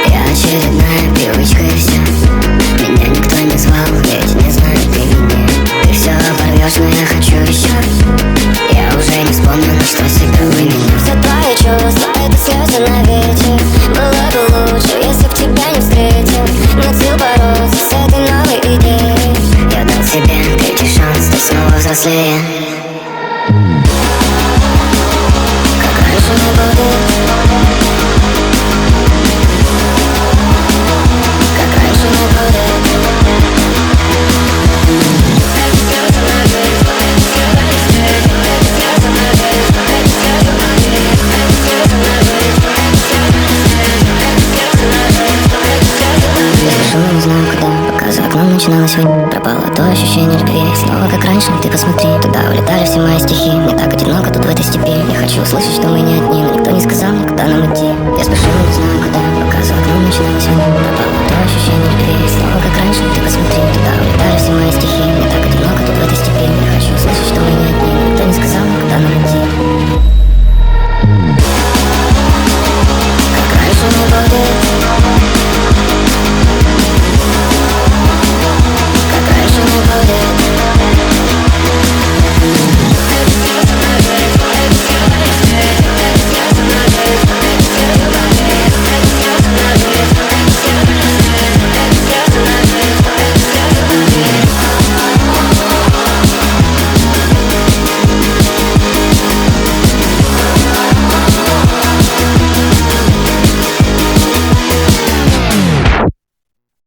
Я очередная привычка и все. Меня никто не звал, ведь не знает имени. Ты все оборвешь, но я хочу еще. Я уже не вспомню, на что себя выменил. Все твои чувства — это слезы на ветер. Было бы лучше, если б тебя не встретил. Нет сил бороться с этой новой идеей. Я дал тебе третий шанс, ты снова взрослее. Как раньше не будет. Как раньше не будет. Я не знаю куда, пока за окном начиналась война. Пропало то ощущение любви. Снова как раньше, ты посмотри. Туда улетали все мои стихи. Мне так одиноко тут в этой степи. Я хочу услышать, что мы не одни, но никто не сказал мне, куда нам идти. Я спешу, но не знаю куда, пока за окном начиналась война. Пропало то ощущение любви. Снова как раньше, ты посмотри. Туда улетали все мои стихи.